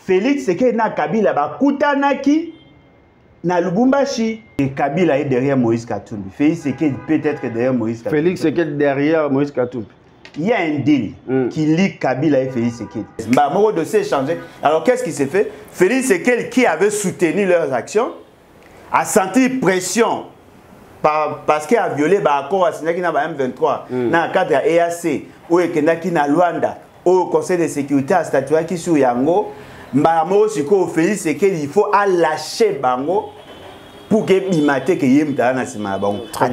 Félix Sekedi na Kabila bakutanaki na Lubumbashi. Et Kabila est derrière Moïse Katumbi. Félix Sekedi peut-être derrière Moïse Katumbi. Félix Sekedi derrière Moïse Katumbi. Il y a un deal qui lie Kabila et Félix Sekedi. Mon dossier est changé. Alors qu'est-ce qui s'est fait? Félix Sekedi, qui avait soutenu leurs actions, a senti pression parce qu'il a violé l'accord à M23 dans le cadre de l'EAC, où il y a Luanda, au Conseil de sécurité à statuer qui sur Yango. Félix Sekedi, il faut lâcher Bango pour que Bimate que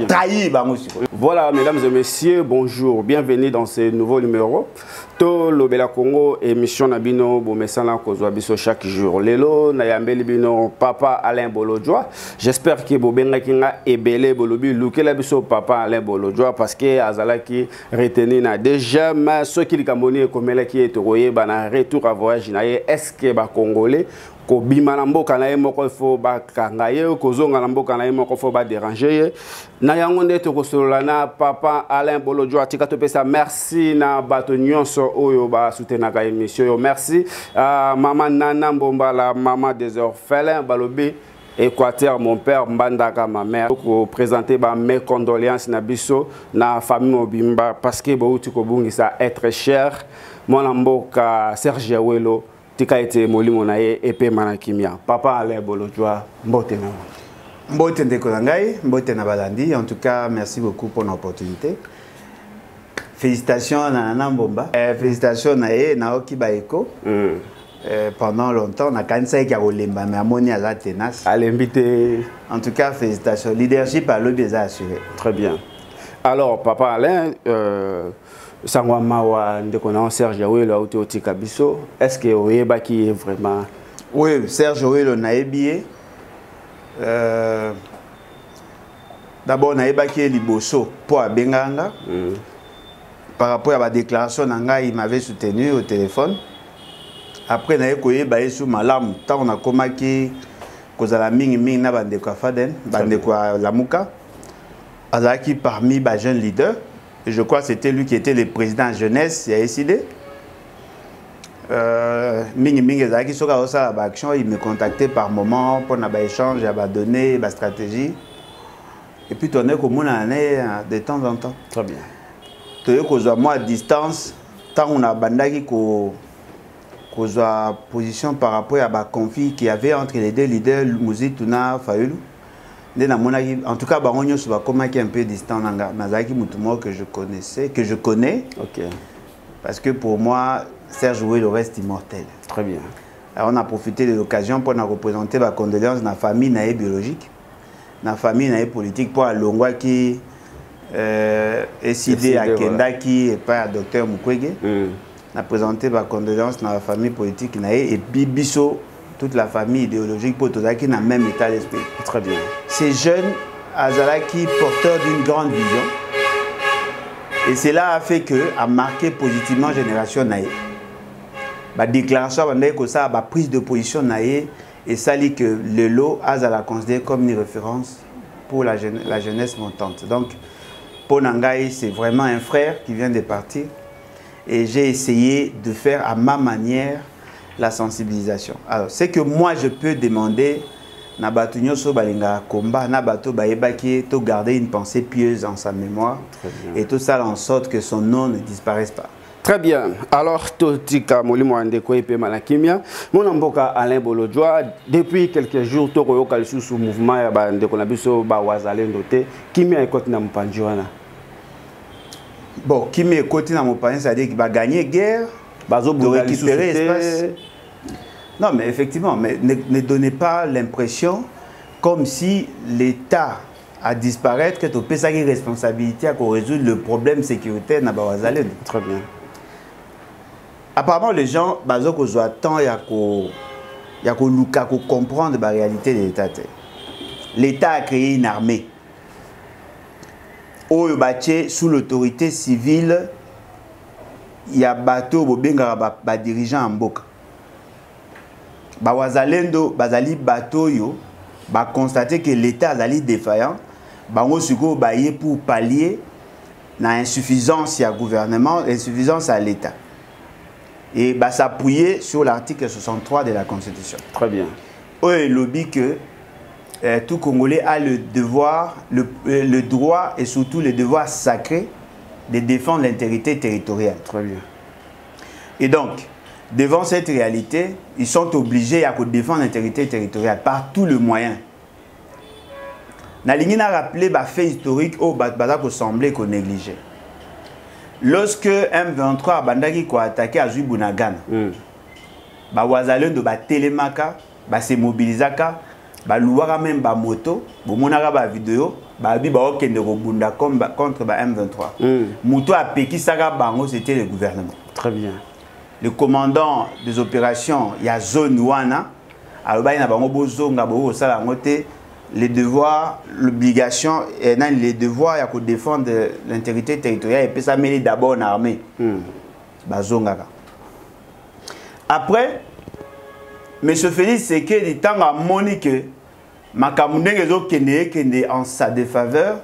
trahir Bango. Voilà, mesdames et messieurs, bonjour, bienvenue dans ce nouveau numéro. To Lobela Congo, émission Nabino, Bomesana Kozwabiso chaque jour. Lelo, Nayambeli Bino, Papa Alain Bolodjoa. J'espère que Bobenga Kinga est belé Bolobi, Lukela Biso, Papa Alain Bolodjoa, parce que Azalaki retenu na déjà, mais ceux qui Camboni comme qui est royé, bana retour à voyage, est-ce que ba Congolais ko bima na mboka na ye moko fo ba kanga ye ko zonga na mboka na ye moko fo ba déranger ye na yango nde to kosolola na Papa Alain Bolodjoa tika to pesa merci na bato nyonso oyo ba soutenaka émission yo merci maman Nana Mbomba la maman des orphelins balobi Équateur, mon père, Mbandaka, ma mère, pour présenter mes condoléances na biso na famille Obimba parce que Bouti Kobungi ça être cher mon amboka Serge Awelo tika été moli monaye épée manakimia Papa Alain Bolodjoa mbote na mbote ndeko ngai mbote na balandi en tout cas merci beaucoup pour l'opportunité. Félicitations à Nana Mbomba. Félicitations à Naoki Baeko. Pendant longtemps, on a cancer qui a roulé, mais Amoni a la tenace. En tout cas, félicitations. Leadership a l'objet assuré. Très bien. Alors, Papa Alain, Sangwa Mawa, Ndekona Serge Awelo, Oti Kabiso, est-ce que Oyeba qui est vraiment. Oui, Serge Awelo Naebié. D'abord, Naeba qui est Liboso pour Abenganga. Par rapport à ma déclaration, il m'avait soutenu au téléphone. Après, il y a eu malam. Tant on a commencé que la mingi na bande kwa Faden, bande kwa Lamuka. Azaki parmi les jeunes leaders. Et je crois que c'était lui qui était le président jeunesse. Il a décidé. Mingi Azaki soka osa la action. Il me contactait par moment pour un échange, donner des stratégies. Et puis tourner comme on a de temps en temps. Très bien. Tu vois moi à distance. Tant on a bandaki ko position par rapport à la conflit qu'il y avait entre les deux leaders, Mouzi Tuna Fayoulou. En tout cas, on se va comme un peu distant. Nazaki Moutumo que je connaissais, que je connais. Ok. Parce que pour moi, Serge Awelo reste immortel. Très bien. Alors on a profité de l'occasion pour nous représenter la condoléance de la famille biologique, de la famille politique pour Longwa qui est cédé à Kendaki et pas à Dr Mukwege. On a présenté ma condoléance dans la famille politique et Bibiso, toute la famille idéologique pour tout ça qui n'a même état d'esprit. Très bien. Ces jeunes, Azalaki, porteurs d'une grande vision. Et cela a fait que, a marqué positivement la génération Naé. La déclaration, la prise de position Naé, et ça dit que le lot Azala considéré comme une référence pour la jeunesse montante. Donc, pour Nangaï, c'est vraiment un frère qui vient de partir. Et j'ai essayé de faire à ma manière la sensibilisation. Alors, c'est que moi, je peux demander, Nabatunyo so balinga komba, Nabato baebaki, to garder une pensée pieuse en sa mémoire. Et tout ça en sorte que son nom ne disparaisse pas. Très bien. Alors, Totika Molimo Andeko et Malakimia, mon amboka Alain Bolodjoa, depuis quelques jours, Toro Kalsu sous mouvement, Ndeko Nabiso, Bawazale Ndote, Kimia et Kotina Mpanjuana. Bon, qui m'écoute dans mon panier, c'est-à-dire qu'il va gagner guerre, de récupérer l'espace. Non, mais effectivement, mais ne donnez pas l'impression comme si l'État a disparu, que tu peux avoir une responsabilité à résoudre le problème sécuritaire dans Bawazale. Très bien. Apparemment, les gens, ils ont attend à comprendre la réalité de l'État. L'État a créé une armée. Sous l'autorité civile, il y a bateau qui dirigeant en Mboka. Bawazalendo, bazali bateau yo, constater que l'État est défaillant, pour pallier l'insuffisance du gouvernement, l'insuffisance à l'État. et s'appuyer sur l'article 63 de la Constitution. Très bien. Oui, lobby que tout Congolais a le devoir, le droit et surtout le devoir sacré de défendre l'intégrité territoriale. Très bien. Et donc, devant cette réalité, ils sont obligés à défendre l'intégrité territoriale par tous les moyens. Nalingi a rappelé les faits historiques au Bazak semblait qu'on négligeait. Lorsque M23 a bandaki ko attaqué à Zubunagan, Wazalendo ba télémaka, se mobilisaka, louara même ba moto, monaka ba vidéo, bi ba okende robunda contre M23. Moto a peki saka bango, c'était le gouvernement. Très bien. Le commandant des opérations, il y a zone Wana, alors il y a bango bozonga bo sala ngote. Les devoirs, l'obligation, les devoirs, il y a que défendre l'intégrité territoriale et puis ça met d'abord en armée. Après, M. Félix Tshisekedi dit tant à Monique, Makamundé en sa défaveur,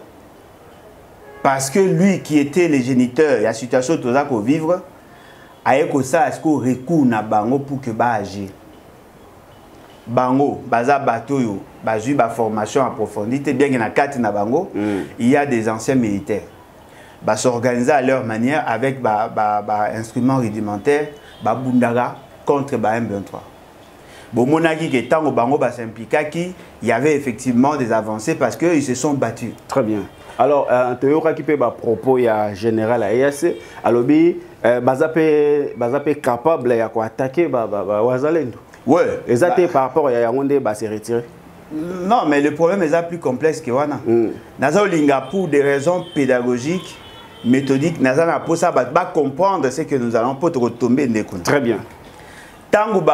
parce que lui qui était le géniteur, il y a une situation de vivre, a eu ça, est-ce qu'on recourt na bango pour que ba agir. Bango, baza batoyo, bazu ba formation approfondie, bien qu'il y a 4 na bango, il y a des anciens militaires. Ba s'organiser à leur manière avec instruments rudimentaires, ba bundaga contre ba M23. Bon monaki que tant au bango ba s'impliqua qui il y avait effectivement des avancées parce que ils se sont battus. Très bien. Alors Théora qui peut ba propos ya général AES, alobi bazape capable ya ko attaquer ba Wazalendo. Ouais. Et par rapport à Yaoundé, se retirer. Non, mais le problème est plus complexe que Wana. Naza Olinga, pour des raisons pédagogiques, méthodiques, Naza na pour ça comprendre ce que nous allons pour retomber ndekuna. Très bien. Tango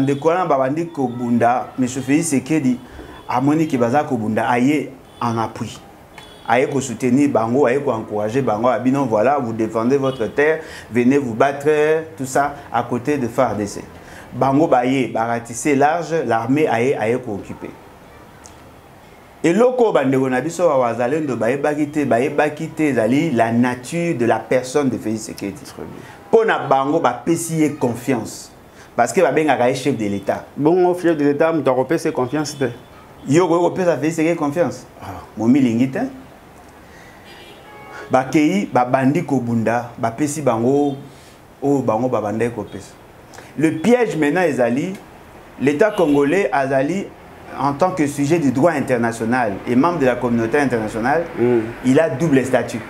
ndekona bandi ko bunda, M. Félix Tshisekedi amoni ki baza ko bunda aye en appui. Aye ko soutenir bango, aye ko encourager bango, abinon voilà, vous défendez votre terre, venez vous battre, tout ça à côté de FARDC. Bango baye, baratissé large, l'armée aye ko occupé. Et loko bandeko na biso wa Wazalendo baye bakite zali la nature de la personne de Félix Tshisekedi. Pour na bango ba pesier confiance parce que ba benga ka chef de l'état. Bon chef de l'état mu to pesier confiance te. Yo ko pesa Félix Tshisekedi confiance. Mo milingite. Ba kei ba bandi ko bunda, ba pesi bango o bango ba bandai ko pesa. Le piège maintenant est Ali, l'État congolais Azali en tant que sujet du droit international et membre de la communauté internationale, il a double statut.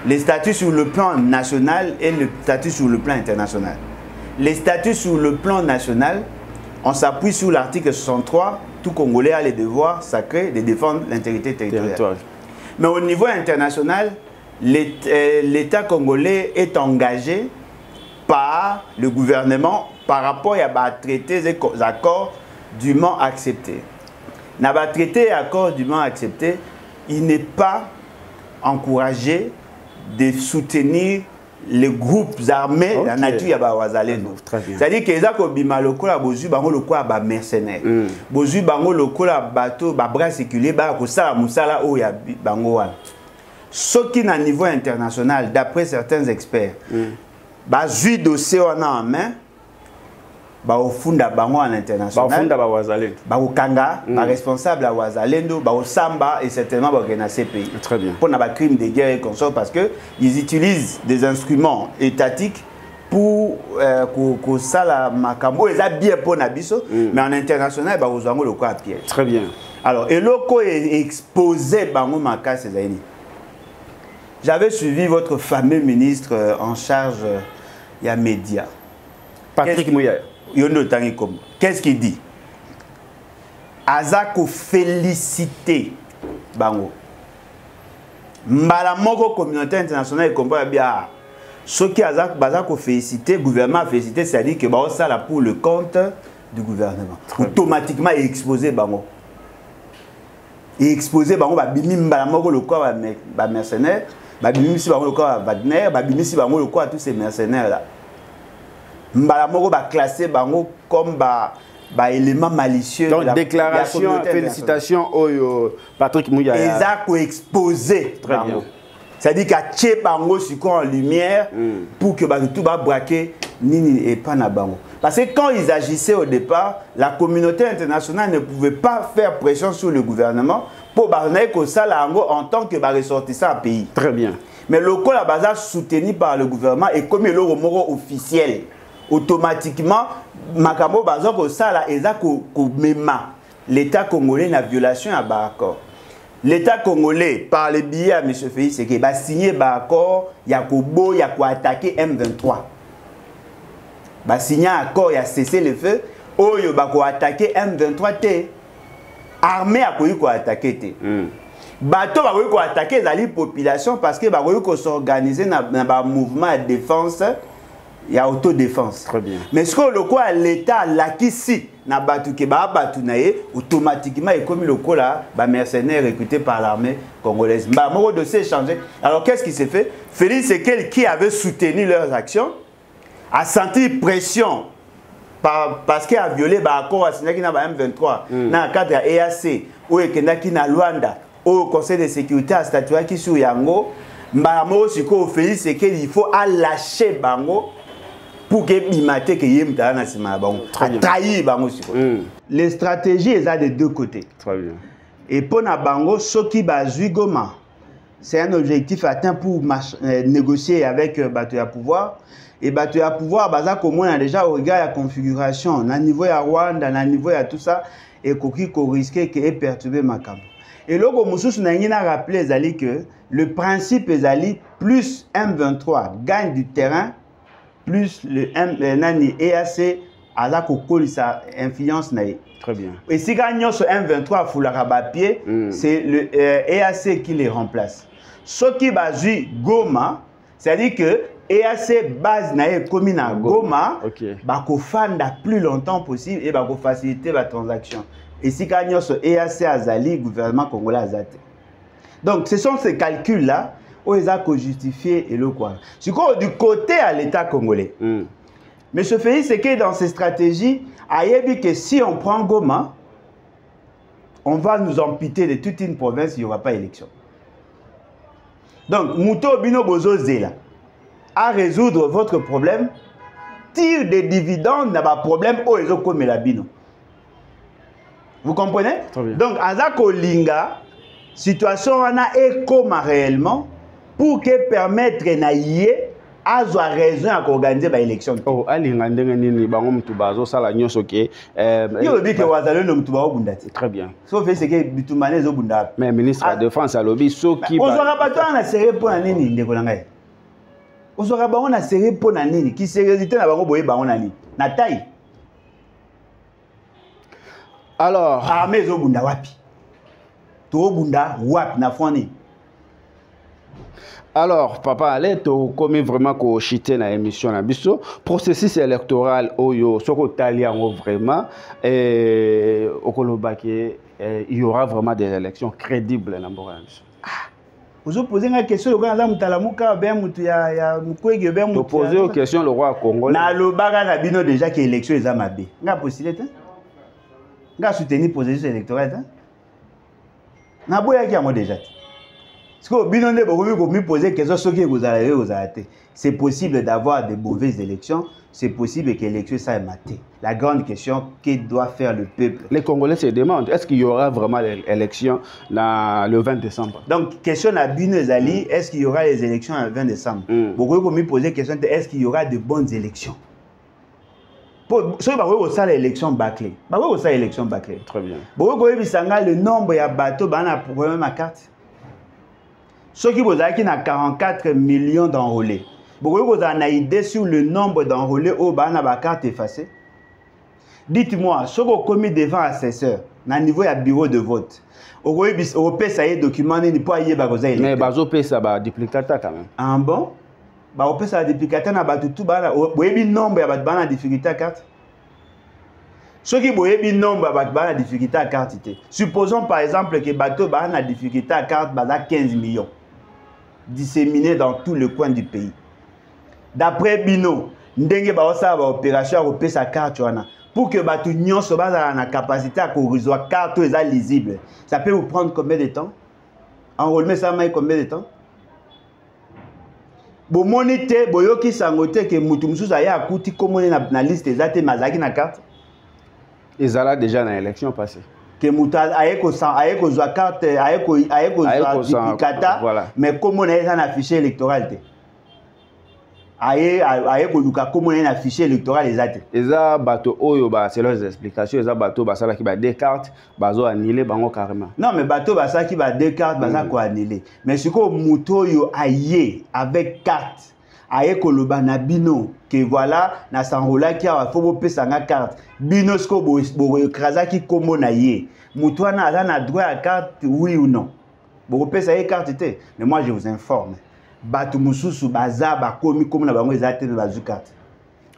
Le statut sur le plan national et le statut sur le plan international. Les statuts sur le plan national, on s'appuie sur l'article 63, tout Congolais a le devoir sacré de défendre l'intégrité territoriale. Mais au niveau international, l'État congolais est engagé par le gouvernement par rapport à traités et accords dûment acceptés. Dans les traités et accords dûment acceptés, il n'est pas encouragé de soutenir les groupes armés la nature ya Wazalendo. C'est-à-dire que les akobima lokola bozu bango lokola ba mercenaires. Bozu bango lokola bateau ba bras séculier ba ko sala musala o ya bango wana. Ce qui na niveau international d'après certains experts bazui dossier en main au funda bango en international ba funda ba Wazalendo ba okanga ba responsable à Wazalendo ba samba et certainement ba gena CPI. Très bien. Pour na ba crime de guerre et consort parce que ils utilisent des instruments étatiques pour que ça la makambo eza bien pour na biso mais en international ba ozango le quoi à pied. Très bien. Alors et loko est exposé bango makase zaini. J'avais suivi votre fameux ministre en charge il y a médias. Patrick Mouya. Qu'est-ce qu'il dit? Azako félicité bango. Mbala moko communauté internationale comprend bien. Ce qui Azako félicité, gouvernement félicité, c'est-à-dire que bah ça là pour le compte du gouvernement. Automatiquement exposé bango. Et exposé bango ba bimi mbala moko le quoi ba mercenaires. Babimi si bango le quoi Wagner, babimi si bango le quoi tous ces mercenaires là. Mbala moko ba classé bango comme ba élément malicieux. Donc déclaration, félicitations au Patrick Mouya. Ezako exposé. Très bien. C'est-à-dire qu'à tché bango sur en lumière pour que tout va braquer nini et pas na bango. Parce que quand ils agissaient au départ, la communauté internationale ne pouvait pas faire pression sur le gouvernement pour que ça en tant que ressortissant à pays. Très bien. Mais le coup la base soutenu par le gouvernement et comme le mot officiel, automatiquement, Makamo Bazoko ça là l'État congolais na violation à accord. L'État congolais, par le biais à M. Félix Tshisekedi, va signer un accord, il y a attaquer M23. Va signer un accord, il y a cessé le feu, il va attaquer M23. Armée a attaquer. Bateau va attaquer la population parce que va s'organiser dans un mouvement de défense, il y a autodéfense. Très bien. Mais ce que le quoi l'État l'acquis na batu ke ba batu naé automatiquement et comme le quoi là ba mercenaires recrutés par l'armée congolaise. Bah mon dossier changé. Alors qu'est-ce qui s'est fait? Félix Tshisekedi qui avait soutenu leurs actions a senti pression parce qu'il a violé l'accord signé qui na ba M23 dans le cadre de EAC ou qui na Luanda au Conseil de sécurité a statué qui sur Yango mbamo siko Félix Tshisekedi il faut lâcher bango pour que l'imate que yem na sima bango trahir bango siko. Les stratégies elles de deux côtés. Très bien. Et pour na bango soki bazui Goma c'est un objectif atteint pour négocier avec bateau à pouvoir et bateau à pouvoir baza comme on a déjà au regard la configuration na niveau ya Rwanda na niveau ya tout ça et koki ko risquer que perturber Makambo. Et là, nous avons rappelé que le principe est plus M23 gagne du terrain, plus le EAC a la sa influence. Très bien. Et si gagnons sur M23 pour la pied, c'est le EAC qui les remplace. Ce qui va jouer Goma, c'est-à-dire que EAC base nae commune à Goma, va faire plus longtemps possible et va faciliter la transaction. Et si gagnons sur EAC Azali, gouvernement congolais Azate. Donc ce sont ces calculs-là où ils ont justifié et le quoi. Du côté à l'État congolais, M. Félix Tshisekedi dans ses stratégies a dit que si on prend Goma, on va nous amputer de toute une province, il n'y aura pas d'élection. Donc, Mouto Bino Bozo Zela, à résoudre votre problème, tire des dividendes, n'a pas de problème, où ils ont commis la bino. Vous comprenez? Donc, Azako Linga, situation on a école réellement pour que permettre naïe à raison à organiser l'élection. Oh, Alinga ndengeni bango mtubazo sala nyoso ke yo bi ke wazalo no mtuba obundati. Très bien. Sauf c'est que bitumane zo bunda. Mais ministre de la défense a lobby soki ba. Ozora bato na sérieux pour na nini ndeko na ngai. Ozora bango na sérieux pour na nini? Ki sérieuxité na bango boye bango na nini? Na taille. Alors, armée zo bunda wapi? To bunda wapi na foni? Alors, papa, allez, tu as vraiment chité dans l'émission. Le processus électoral, vraiment, il y aura vraiment des élections crédibles. Vous posez une question, le roi tu poses une question, le roi congolais. Il y a déjà que l'élection est à ma bé. Il y a possibilité. Il y a soutenu la processus électoral. Il y a déjà. C'est possible d'avoir de mauvaises élections, c'est possible que l'élection soit matée. La grande question, que doit faire le peuple? Les Congolais se demandent, est-ce qu'il y aura vraiment l'élection le 20 décembre? Donc, question à Bino Zali, est-ce qu'il y aura les élections le 20 décembre? Beaucoup vont me poser la question, est-ce qu'il y aura de bonnes élections? Si vous avez l'élection bâclée, vous avez l'élection bâclée. Très bien. Beaucoup le nombre de bateaux, vous avez problème à carte. Ceux qui vous avez 44 millions d'enrôlés. Vous avez une idée sur le nombre d'enrôlés au la carte effacée. Dites-moi, ceux qui ont commis devant assesseur, à niveau du bureau de vote, vous avez un document qui n'est pas lié à l'élection. Mais vous avez un duplicateur quand même. Ah bon? Vous avez un duplicateur qui a tout le nombre de difficultés à carte. Ceux qui ont un nombre de difficultés à carte. Supposons par exemple que le bateau a une difficulté à carte 15 millions. Disséminés dans tous les coins du pays. D'après Bino, ndenge ba osa ba opération à sa carte pour que batu nyonso ba na capacité à recevoir carte lisible. Ça peut vous prendre combien de temps? Enrôlement ça met combien de temps? bomoni te boyoki sango te ke mutu mususu aya akuti komone na liste ezate mazaki na carte ezala déjà na élection passée que muta ayeko zwa carte ayeko zwa duplicata mais komone eza na fichier électoral te ayeko luka komone na fichier électoral ezate eza bato oyo ba selon les explications eza bato basalaki ba deux cartes bazo annuler bango carrément non mais bato basalaki ba deux cartes baza ko annuler mais siko mutu oyo aye avec carte ayeko loba na bino que voilà na sanrolaki awa fo bopesa nga carte bino siko bo ekrazaki kombo na ye mutu wana aza na droit à carte oui ou non bopesa ye carte te mais moi je vous informe bato mususu baza bakomi kombo na bango ezate me bazu carte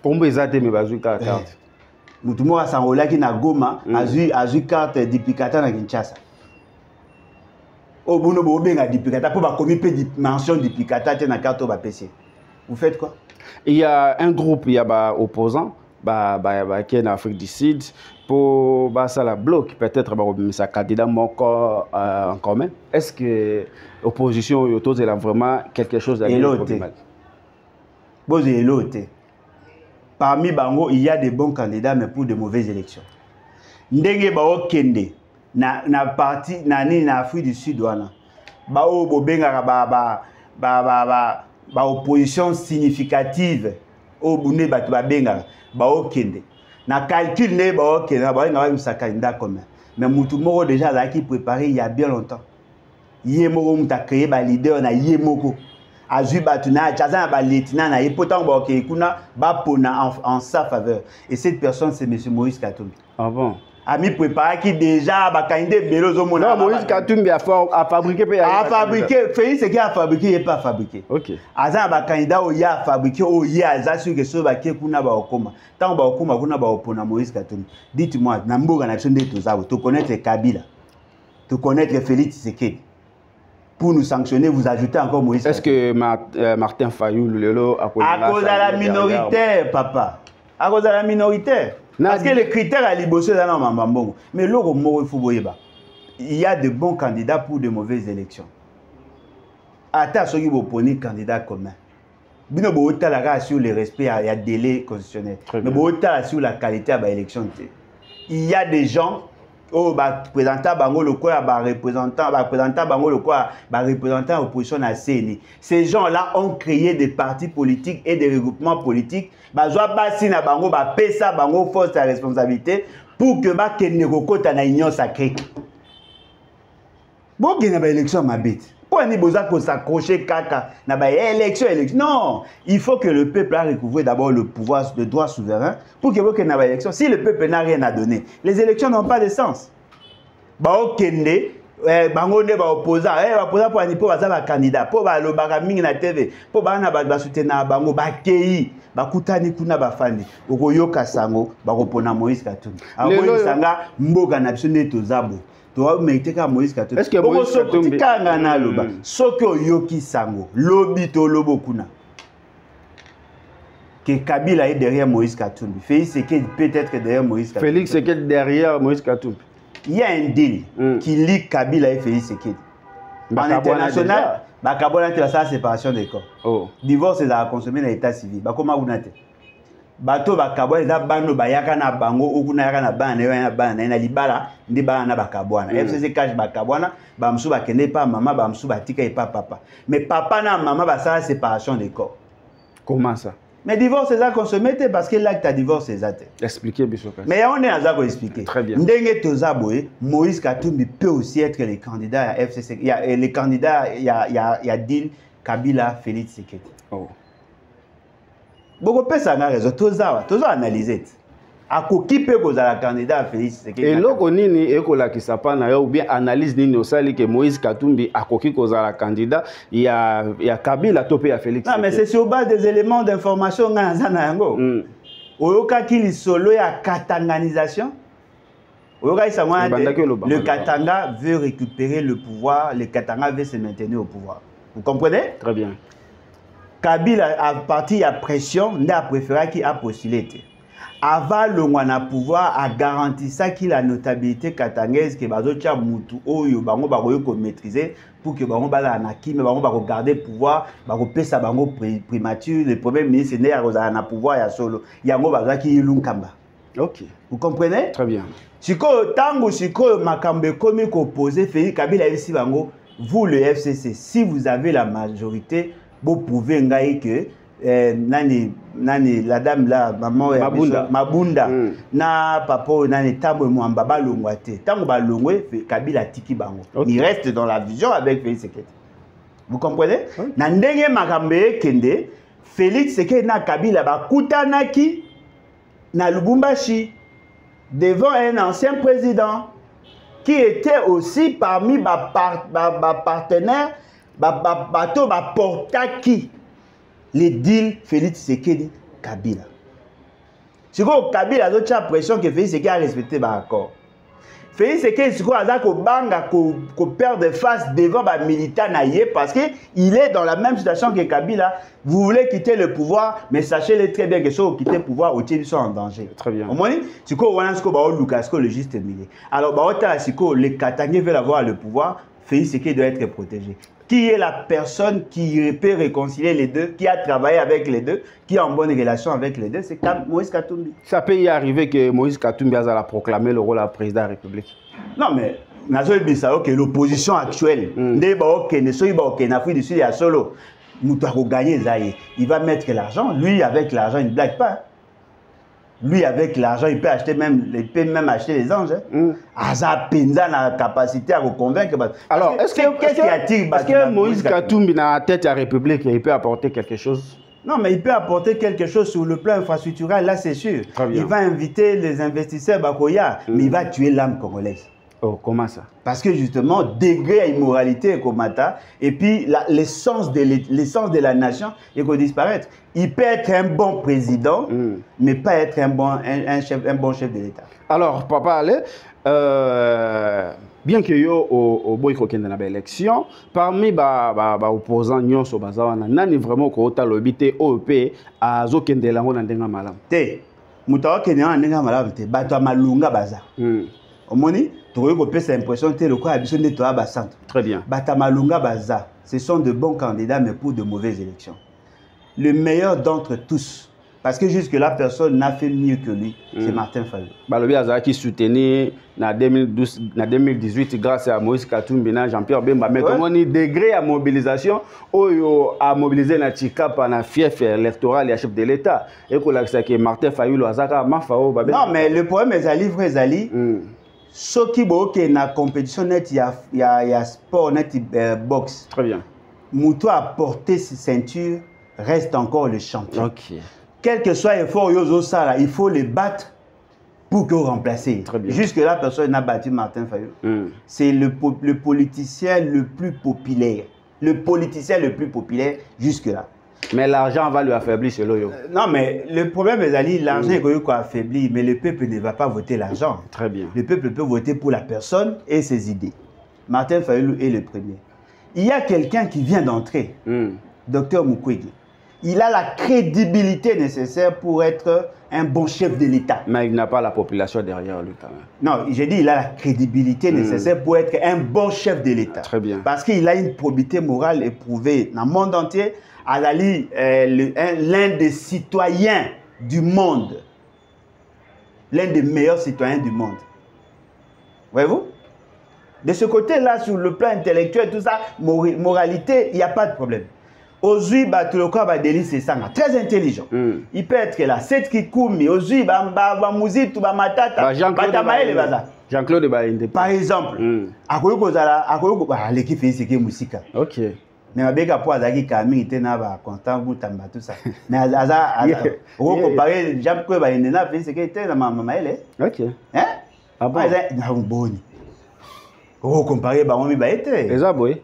kombo ezate me bazu carte mutu moko asanrolaki na Goma azwi carte duplicata na Kinshasa o bono bobenga duplicata po bakomi pe mention duplicata te na carte ba PC. Vous faites quoi? Il y a un groupe, il y a opposants qui est en Afrique du Sud pour ça la bloc peut-être sa candidat en commun. Est-ce que l'opposition elle a vraiment quelque chose à dire? Parmi bango, il y a des bons candidats mais pour de mauvaises élections. Ndenge bao kende na parti na Afrique du Sud wana. Bao bobenga ba opposition significative au bunde batu ba benga ba okende na calcul ne ba okende ba nga ba candidat commun mais mutu moko déjà là qui préparé il y a bien longtemps yé moko muta créé ba leader na yé moko azui batu na chaza ba lieutenant na pourtant ba okende kuna ba pona en sa faveur et cette personne c'est monsieur Moïse Katumbi. Ah bon? Ami préparé qui déjà ba candidat belozo mona. Non, Moïse Katumbi a fabriqué Félix ce qui a fabriqué et pas fabriqué. OK. Aza ba candidat o ya fabriqué o ya aza sur que so ba ke kuna ba okoma. Tant ba okoma kuna ba opona Moïse Katumbi. Dites-moi na mboga na chonde tozabo to connaître Kabila. To connaître Félix Tshisekedi. Pour nous sanctionner, vous ajoutez encore Moïse Katumbi. Est-ce que Martin Fayulu lelo à cause de la minoritaire papa. À cause de la minoritaire. Parce que les critères à l'Ibosso dans Mambambongo. Mais l'autre mot il faut boyeba. Il y a de bons candidats pour de mauvaises élections. Attends ceux qui vont prendre candidat commun. Bino bo otala sur le respect il y a délai constitutionnel. Mais bo otala sur la qualité à l'élection. Il y a des gens oh ba présentant bango le quoi ba représentant bango le quoi ba représentant opposition à CENI. Ces gens-là ont créé des partis politiques et des regroupements politiques. Ba joa basi na bango ba pesa bango force à responsabilité pour que ba keneko kota na union sacrée. Bon gagner ba élection ma bête. Pour ni besoin qu'on s'accrocher kaka na ba élection. Non, il faut que le peuple a recouvert d'abord le pouvoir, le droit souverain pour que vous na ba élection. Si le peuple n'a rien à donner, les élections n'ont pas de sens. Ba okende bango ne ba opposant opposant pour anipo baza ba candidat pour ba lobaka mingi na TV pour ba na ba soutenir bango ba kei ba kutani kuna ba fandi okoyoka sango ba kopona Moïse Katumbi. Moïse sanga mboka na biso ne tozabo. Est-ce que Moïse Katumbi kanga loba soko yoki sango lobi to lobo kuna que Kabila est derrière Moïse Katumbi. Félix Tshisekedi peut-être derrière Moïse Katumbi. Félix Tshisekedi derrière Moïse Katumbi. Il y a un deal qui lie Kabila et Félix Tshisekedi. En international, Bakabona te la séparation des corps. Oh. Divorce est à consommer dans l'état civil. Bakoma unate. Bato bakabwana eza bando bayaka na bango okuna yaka na bana na libala ndi bana bakabwana FCC cash bakabwana bamsu bakende pa mama bamsu batika et pas papa mais papa na maman basala séparation des corps. Comment ça? Mais divorce est à consommer parce que l'acte à divorce est até. Expliquez bien. Mais on est à expliquer. Très bien. Ndenge tozaboé Moïse Katumbi peut aussi être les candidats à FCC. Il y a les candidats il y a deal Kabila Félix Tshisekedi. Oh. Beaucoup de personnes ont raison. Toza analyser. À qui peut poser la candidat à Félix Tshisekedi? Et loko nini ekola ki sapana ou bien analyse nini osali que Moïse Katumbi a koki koza la candidat il y a Kabila topé à Félix. Non mais c'est sur base des éléments d'information ngana yango. Oyoka kili solo ya katanganisation. Oyoka isangwa le Katanga veut récupérer le pouvoir, le Katanga veut se maintenir au pouvoir. Vous comprenez? Très bien. Kabila a parti à pression, n'a préféré qui a postulé. avant le moana pouvoir a garanti ça qu'il la notabilité katangaise que bazotia mutu oyo bango bakoyo ko maîtriser pour que bango bala na kimi bango bako garder pouvoir bako pesa bango primature le premier ministre né a na pouvoir ya solo yango bazaki ilunkamba. OK. Vous comprenez? Très bien. Siko tango siko makambe komi ko poser Félix Kabila ici bango vous le FCC si vous avez la majorité vous pouvez ngai que nani la dame là maman Mabunda na papa nani tambo mwamba balongwa te tango balongwe Kabila tiki bango. Okay. Il reste dans la vision avec Félix Sekete. Vous comprenez? Okay. Na ndenge makambe kende Félix Sekete na Kabila bakutanaki na Lubumbashi devant un ancien président qui était aussi parmi ma partenaires bateau portaki les deals Félix Sekedi Kabila. C'est quoi Kabila a d'autres pression que Félix Sekedi a respecté l'accord. Félix Sekedi c'est quoi ça qu'on perd de face devant les militants naïe parce que il est dans la même situation que Kabila. Vous voulez quitter le pouvoir, mais sachez-le très bien que si vous quittez le pouvoir, ils sont en danger. Très bien. Au moins, c'est quoi on a ce qu'on Lucas, le juste milieu. Alors, les Katangais veulent avoir le pouvoir. Félix Sekedi doit être protégé. Qui est la personne qui peut réconcilier les deux, qui a travaillé avec les deux, qui est en bonne relation avec les deux? C'est Moïse Katumbi. Ça peut y arriver que Moïse Katumbi a proclamé le rôle de président de la République. Non, mais que l'opposition actuelle, il va mettre l'argent. Lui, avec l'argent, il ne blague pas. Lui, avec l'argent, il peut même acheter les anges. Aza Penza a la capacité à vous convaincre. Alors, est-ce que Moïse Katumbi, dans la tête de la République, il peut apporter quelque chose? Non, mais il peut apporter quelque chose sur le plan infrastructurel, là, c'est sûr. Il va inviter les investisseurs Bakoya, mais il va tuer l'âme congolaise. Oh, comment ça? Parce que justement, degré à immoralité et comata, et puis l'essence de la nation est qu'on disparaître. Il peut être un bon président, mais pas être un bon chef de l'État. Alors, Papa Ale, bien que yo au boy ko kende na élection, parmi ba opposants nyonso bazawana, nani vraiment ko ta lobité OP azo kende lango na ndenga malam. Te, mutawa kende na ndenga malam te, bato malunga baza. Omoni, tu as l'impression que le quoi centre. Très bien. Batamalunga Baza, ce sont de bons candidats, mais pour de mauvaises élections. Le meilleur d'entre tous, parce que jusque-là, personne n'a fait mieux que lui, c'est Martin Fayulu. Balobi Azara qui soutenait en 2018 grâce à Moïse Katumbi, Jean-Pierre Bemba. Mais comment on dit degré à mobilisation, à mobiliser na Tchikapa, na fief électoral et chef de l'État. Et que Martin Fayulu Azara Mafao. Non, mais le problème est Zali. Ce qui est dans la compétition, il y a sport, boxe. Très bien. Moutou a porté ses ceintures, reste encore le champion. Okay. Quel que soit l'effort, il faut les battre pour que vous remplaciez. Jusque-là, personne n'a battu Martin Fayulu. C'est le politicien le plus populaire. Le politicien le plus populaire jusque-là. Mais l'argent va lui affaiblir selon eux. Non, mais le problème est l'argent est affaibli, mais le peuple ne va pas voter l'argent. Très bien. Le peuple peut voter pour la personne et ses idées. Martin Fayulu est le premier. Il y a quelqu'un qui vient d'entrer, Dr Mukwege. Il a la crédibilité nécessaire pour être un bon chef de l'État. Mais il n'a pas la population derrière lui quand même. Non, j'ai dit il a la crédibilité nécessaire pour être un bon chef de l'État. Très bien. Parce qu'il a une probité morale éprouvée dans le monde entier. Azali, l'un des citoyens du monde, l'un des meilleurs citoyens du monde. Voyez-vous? De ce côté-là, sur le plan intellectuel, tout ça, moralité, il n'y a pas de problème. Aujourd'hui, c'est ça, très intelligent. Il peut être là, c'est qui koumi, aujourd'hui, Jean-Claude par exemple, l'équipe fait ce musique. Ok. Mais avec un poids d'agir Camille était n'a constant bout tamba tout ça. Mais on comparer Jean-Claude Baïndena fait ce qu'il était dans ma maman. Ok. Hein? Ah bon? Non bon. On comparer Baomi Baïté. Les abois.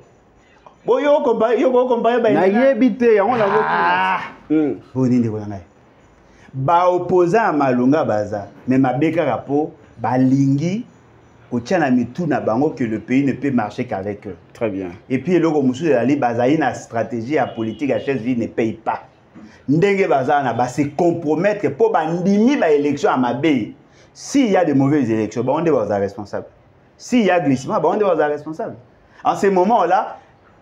Bon yo comparer Baïndena. Na yebité on a beaucoup. Boni ndi kolanga. Ba opposant à Malunga Baza, mais ma beka rapport balingi au tient mitou na bango que le pays ne peut marcher qu'avec eux. Très bien. Et puis le Moussou Ali Bazaï na stratégie à politique à chaise vie ne paye pas. ndenge bazana ba se compromettre pour bandimi ba élection à mabe. S'il y a de mauvaises élections, on est responsable. S'il y a glissement, on est responsable. En ce moment-là,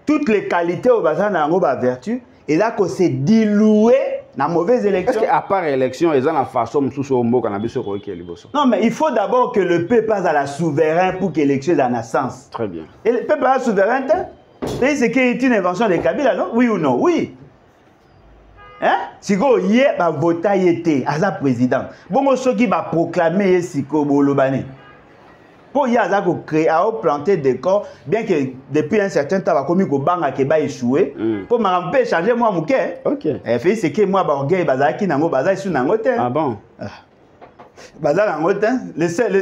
toutes les qualités au bazana ont ba vertu et là qu'on s'est dilué dans mauvaise élection. Est-ce qu'à part élection, ils ont la façon de non, mais il faut d'abord que le peuple passe à la souverain pour que l'élection ait un sens. Très bien. Et le peuple à la souveraineté, c'est qu'il y a une invention de Kabila, non? Oui ou non? Oui. Hein? Si vous avez voté à la président, bon, ceux qui va proclamer Siko Bolobane. Pour y avoir créé, à planter des corps, bien que depuis un certain temps, va commis au banga qui va échouer. Pour m'empêcher changer moi mon cœur. Ok. Et fait c'est que moi orgueil bazaki nango bazai sous nango te. Ah bon. Bazal nango te.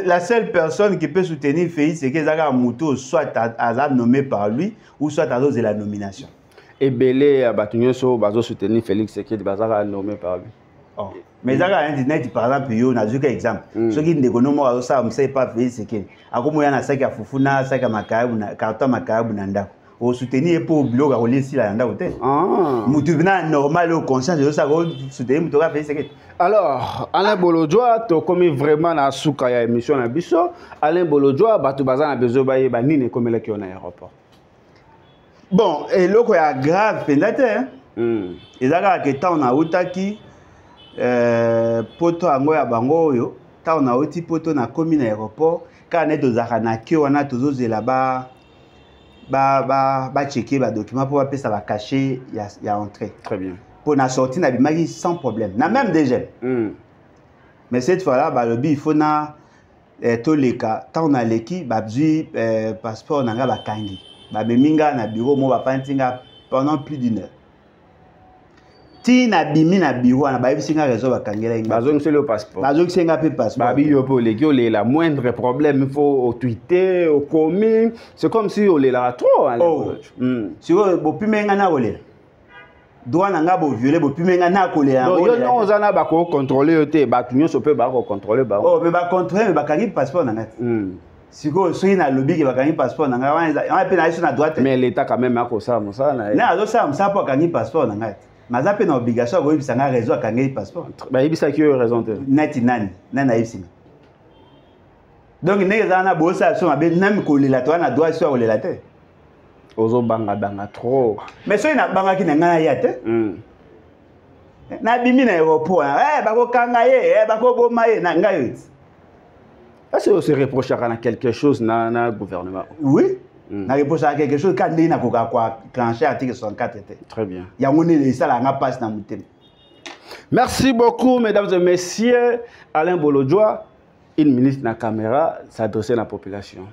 La seule personne qui peut soutenir Félix c'est que Zaka Mouto soit à nommé par lui ou soit à de la nomination. Et Belé à Batunyoso bazo soutenir Félix c'est que Bazala nommé par lui. Oh. Mais Zaka internet par exemple yo na zuka exemple. Ceux qui ne connaissent pas ça on sait pas Félix c'est que akomo yana saki afufuna saki makabu na karton makabu na ndako. Au soutenir pour bloc à relier si la ndako te. Ah. Moutou bina normal au conscience de ça soutenir Mouto Félix c'est que. Alors, Alain Bolodjoa, tu as commis vraiment dans la émission na biso. Alain Bolodjoa, tu as besoin de ba nini comme le qui on aéroport. Bon, et là quoi est grave pendant et là que tant na utaki poto ango ya bango yo, tant na uti poto na commune aéroport, quand on est dans zakana ki wana tozo zela ba checker ba document pour passer ça va cacher ya entrée. Très bien. Pour na sortir na bimagi sans problème. Na même déjà. Mais cette fois-là bah le il faut na tous les cas tant on a l'équipe ba bzu passeport nanga ba kangi. Ba meminga na bureau mo ba pantinga pendant plus d'une heure. Ti na bimi na bureau na ba bisinga réseau ba kangela inga. Bazong c'est le passeport. Bazong c'est ngape passeport. Ba bi yo pour les gars la moindre problème il faut au Twitter au commis c'est comme si on les la trop. Oh. Si vous bo pimenga na olé. Doit nanga bo violer bo pimenga na kolela. Non yo non ozana ba ko contrôler te ba tunyo so peut ba ko contrôler ba. Oh mais ba contrôler mais ba kangi passeport nanga. Si vous avez un lobby qui va gagner passeport, on a pénalisé sur droite. Mais l'État quand même a fait ça, ça. Non, ça pour gagner passeport, on a. Mais ça une obligation de ça a raison à gagner passeport. Bah il ça qui a raison. Net nan naïf. Donc les gens na bossa sont avec même coller la toi na droit sur la tête. Ozo banga trop. Mais ça na banga qui na ngana yate. Na bimi na aéroport, ba ko kangaye, ba ko bomaye na ngayo. Est-ce que vous reprochez à quelque chose dans le gouvernement? Oui. On reproche à quelque chose quand on a clenché l'article 64. Très bien. Il y a un ça la passe dans le thème. Merci beaucoup, mesdames et messieurs. Alain Bolodjoa, une ministre de la caméra, s'adresser à la population.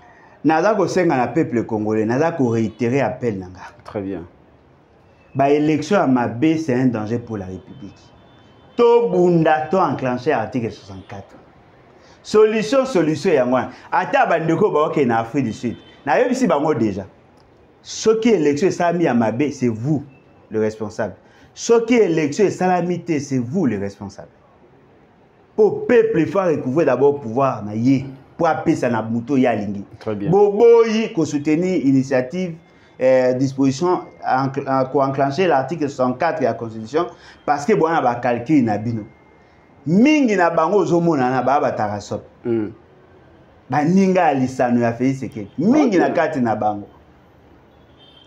Naza ko senga na peuple congolais, naza ko réitérer appel nanga. Très bien. Ba élection à Mabé, c'est un danger pour la République. To bunda to enclenché l'article 64. Solution ya moi. Ata bandeko ba OK na Afrique du Sud. Na yo bisi bango déjà. Ce qui élection salami à Mabé, c'est vous le responsable. Ce qui élection salamité, c'est vous le responsable. Pour peuple il faut recouvrir d'abord pouvoir na yé pour appeler ça na muto ya lingi. Très bien. Boboyi ko soutenir initiative disposition ko enclencher l'article 64 de la Constitution parce que bon na ba calcul na bino. Mingi na bango zomona na baba tarasop. Ba ninga alisano ya Félix Tshisekedi. Mingi na kati na bango.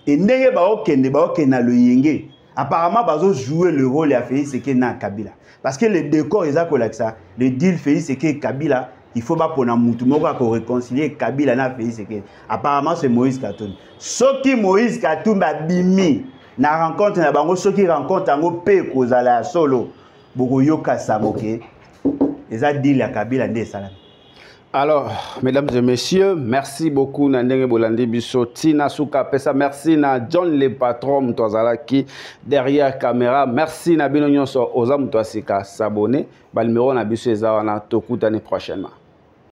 Et ndenge ba okende na loyenge. Apparemment bazo jouer le rôle ya Félix Tshisekedi na Kabila. Parce que le décor eza kolakisa, le deal Félix Tshisekedi Kabila, il faut pas pona mutu moko ko réconcilier Kabila na Félix Tshisekedi. Apparemment c'est Moïse Katumbi. Soki Moïse Katumbi bimi na rencontre na bango soki rencontre ngo pe kozala solo. Alors, mesdames et messieurs, merci beaucoup Nandenge Bolandi Biso, Tina Souka Pesa, merci na John le patron Mtozalaki derrière caméra, merci na Bino Nyonso Ozam Mtosika s'abonner, ba numéro na biso ezawana tokutani prochainement.